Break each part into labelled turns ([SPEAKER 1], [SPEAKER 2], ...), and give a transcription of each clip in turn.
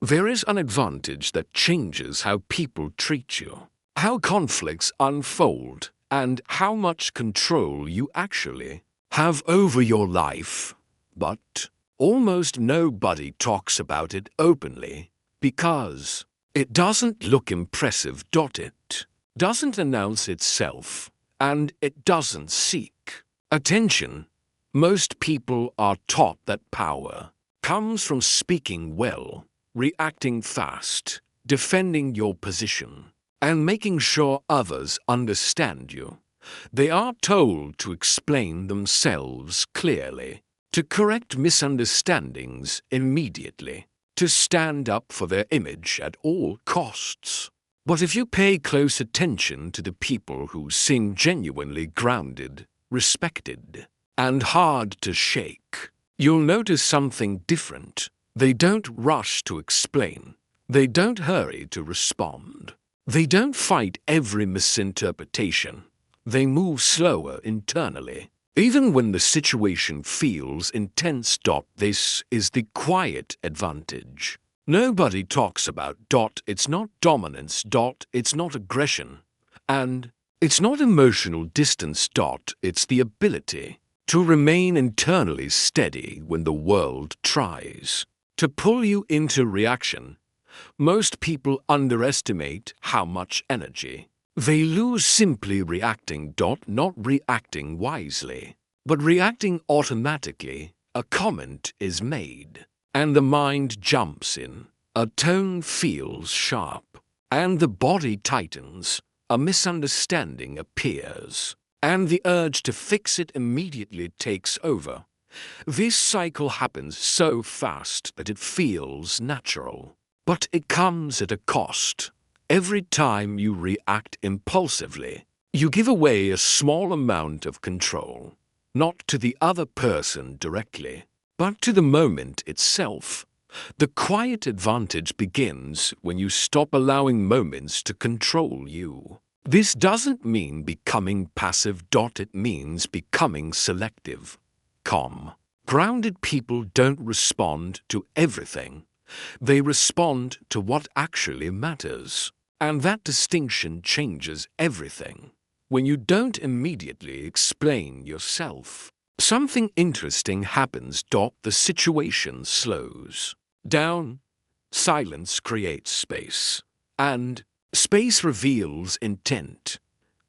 [SPEAKER 1] There is an advantage that changes how people treat you, how conflicts unfold, and how much control you actually have over your life. But almost nobody talks about it openly because it doesn't look impressive. It doesn't announce itself, and it doesn't seek attention. Most people are taught that power comes from speaking well, reacting fast, defending your position, and making sure others understand you. They are told to explain themselves clearly, to correct misunderstandings immediately, to stand up for their image at all costs. But if you pay close attention to the people who seem genuinely grounded, respected, and hard to shake, you'll notice something different. They don't rush to explain. They don't hurry to respond. They don't fight every misinterpretation. They move slower internally, even when the situation feels intense. This is the quiet advantage. Nobody talks about. It's not dominance. It's not aggression. And it's not emotional distance. It's the ability to remain internally steady when the world tries to pull you into reaction. Most people underestimate how much energy they lose simply reacting. Not reacting wisely, but reacting automatically. A comment is made, and the mind jumps in. A tone feels sharp, and the body tightens. A misunderstanding appears, and the urge to fix it immediately takes over. This cycle happens so fast that it feels natural, but it comes at a cost. Every time you react impulsively, you give away a small amount of control, not to the other person directly, but to the moment itself. The quiet advantage begins when you stop allowing moments to control you. This doesn't mean becoming passive. It means becoming selective. Calm, grounded people don't respond to everything. They respond to what actually matters. And that distinction changes everything. When you don't immediately explain yourself, something interesting happens. The situation slows down. Silence creates space, and space reveals intent.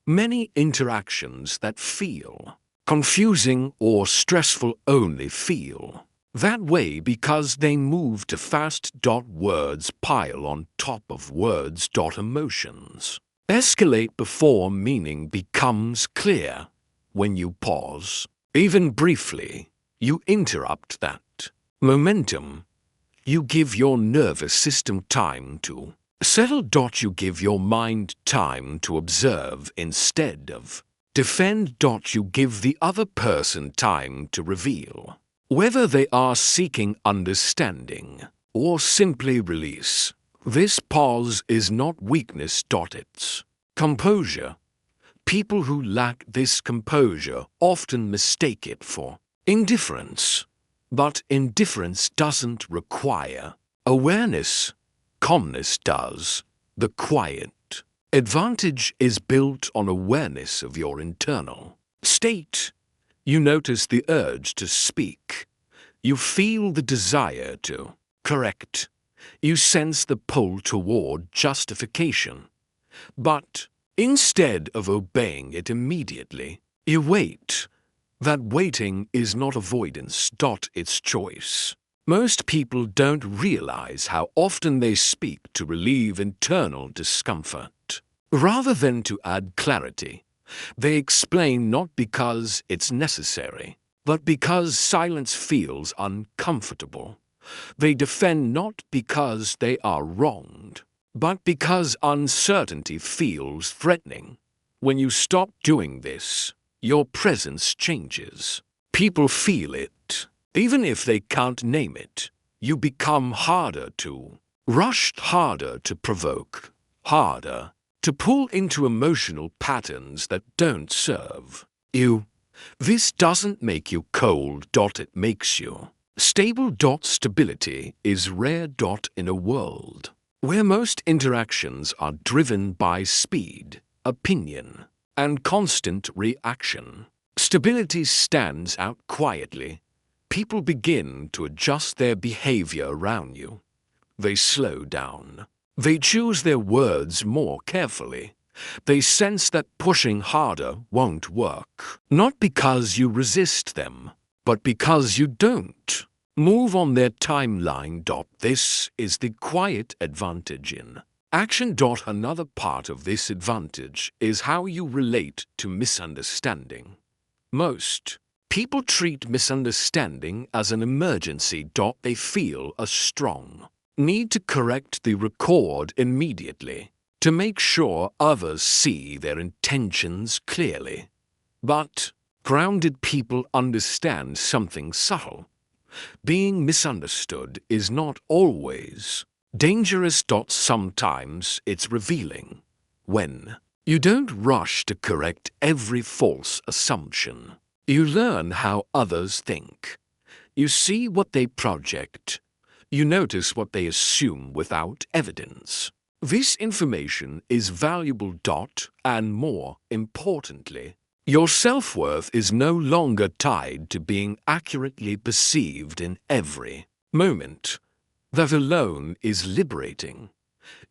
[SPEAKER 1] Many interactions that feel confusing or stressful only feel that way because they move too fast. Words pile on top of words. Emotions escalate before meaning becomes clear. When you pause, even briefly, you interrupt that momentum. You give your nervous system time to settle. You give your mind time to observe instead of defend. You give the other person time to reveal whether they are seeking understanding or simply release. This pause is not weakness. It's composure. People who lack this composure often mistake it for indifference. But indifference doesn't require awareness. Calmness does. The quiet advantage is built on awareness of your internal state. You notice the urge to speak. You feel the desire to correct. You sense the pull toward justification. But instead of obeying it immediately, you wait. That waiting is not avoidance. It's choice. Most people don't realize how often they speak to relieve internal discomfort. Rather than to add clarity, they explain not because it's necessary, but because silence feels uncomfortable. They defend not because they are wronged, but because uncertainty feels threatening. When you stop doing this, your presence changes. People feel it. Even if they can't name it, you become harder to rush, harder to provoke, harder to pull into emotional patterns that don't serve you. This doesn't make you cold. It makes you Stable dot stability is rare dot in a world where most interactions are driven by speed, opinion, and constant reaction. Stability stands out quietly. People begin to adjust their behavior around you. They slow down. They choose their words more carefully. They sense that pushing harder won't work. Not because you resist them, but because you don't move on their timeline. This is the quiet advantage in action. Another part of this advantage is how you relate to misunderstanding. Most people treat misunderstanding as an emergency. They feel a strong need to correct the record immediately to make sure others see their intentions clearly. But grounded people understand something subtle. Being misunderstood is not always dangerous. Sometimes it's revealing. When you don't rush to correct every false assumption, you learn how others think. You see what they project. You notice what they assume without evidence. This information is valuable. And more importantly, your self-worth is no longer tied to being accurately perceived in every moment. That alone is liberating.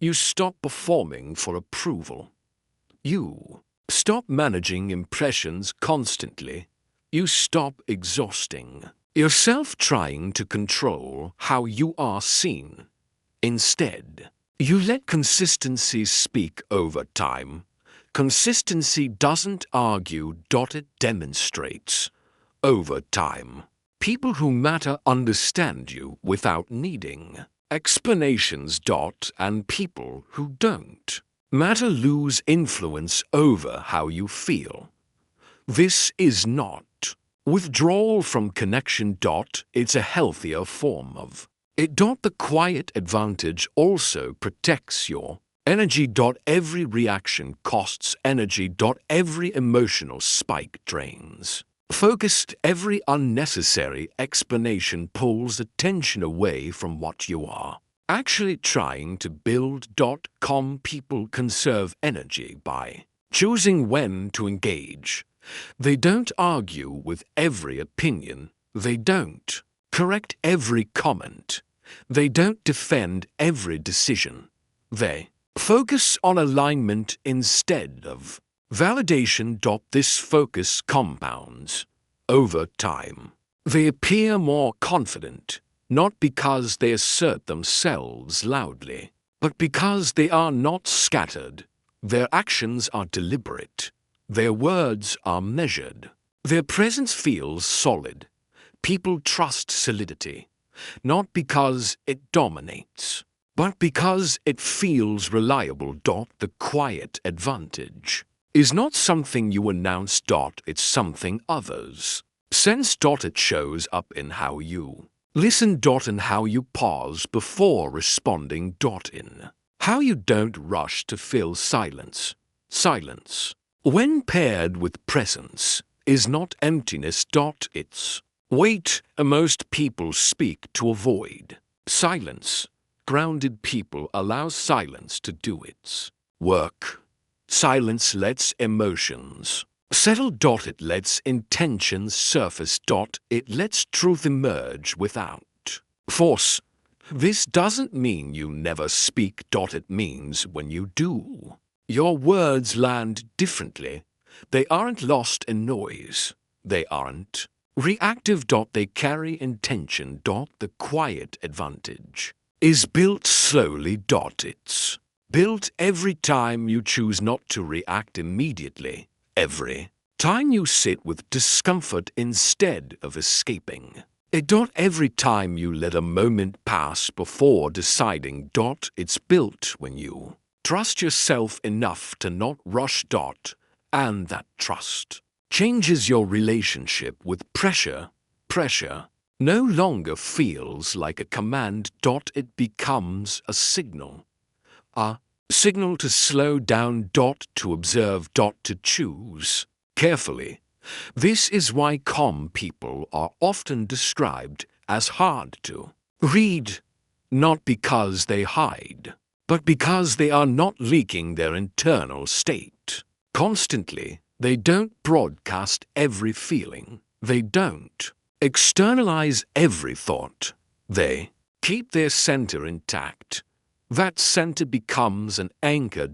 [SPEAKER 1] You stop performing for approval. You stop managing impressions constantly. You stop exhausting yourself trying to control how you are seen. Instead, you let consistency speak over time. Consistency doesn't argue. It demonstrates. Over time, people who matter understand you without needing explanations. And people who don't matter lose influence over how you feel. This is not withdrawal from connection. It's a healthier form of it. The quiet advantage also protects your energy. Every reaction costs energy. Every emotional spike drains focused. Every unnecessary explanation pulls attention away from what you are actually trying to build. People conserve energy by choosing when to engage. They don't argue with every opinion. They don't correct every comment. They don't defend every decision. They focus on alignment instead of validation. This focus compounds over time. They appear more confident, not because they assert themselves loudly, but because they are not scattered. Their actions are deliberate. Their words are measured. Their presence feels solid. People trust solidity, not because it dominates, but because it feels reliable. The quiet advantage is not something you announce. It's something others sense. It shows up in how you listen. And how you pause before responding. In how you don't rush to fill silence. Silence, when paired with presence, is not emptiness. It's weight. Most people speak to avoid silence. Grounded people allow silence to do its work. Silence lets emotions settle. It lets intentions surface. It lets truth emerge without force. This doesn't mean you never speak. It means when you do, your words land differently. They aren't lost in noise. They aren't reactive. They carry intention. The quiet advantage is built slowly. It's built every time you choose not to react immediately. Every time you sit with discomfort instead of escaping it. Every time you let a moment pass before deciding. It's built when you trust yourself enough to not rush. And that trust changes your relationship with pressure. Pressure no longer feels like a command. It becomes a signal. A signal to slow down. To observe. To choose carefully. This is why calm people are often described as hard to read, not because they hide, but because they are not leaking their internal state. Constantly, they don't broadcast every feeling. They don't externalize every thought. They keep their center intact. That center becomes an anchor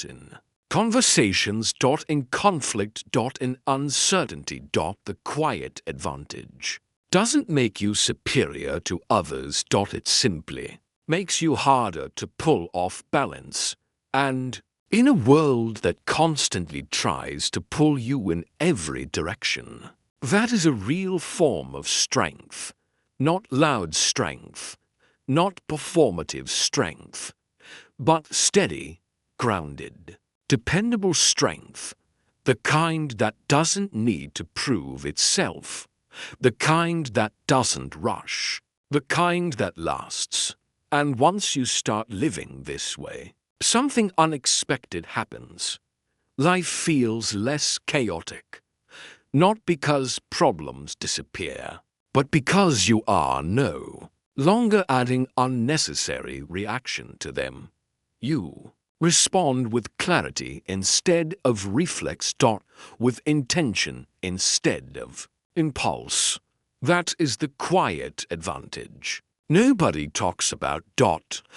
[SPEAKER 1] in conversations, in conflict, in uncertainty. The quiet advantage doesn't make you superior to others. It simply makes you harder to pull off balance. And in a world that constantly tries to pull you in every direction, that is a real form of strength. Not loud strength, not performative strength, but steady, grounded, dependable strength. The kind that doesn't need to prove itself. The kind that doesn't rush. The kind that lasts. And once you start living this way, something unexpected happens. Life feels less chaotic. Not because problems disappear, but because you are no longer adding unnecessary reaction to them. You respond with clarity instead of reflex. With intention instead of impulse. That is the quiet advantage. Nobody talks about.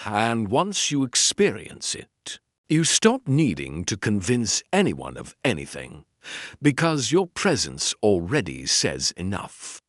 [SPEAKER 1] And once you experience it, you stop needing to convince anyone of anything, because your presence already says enough.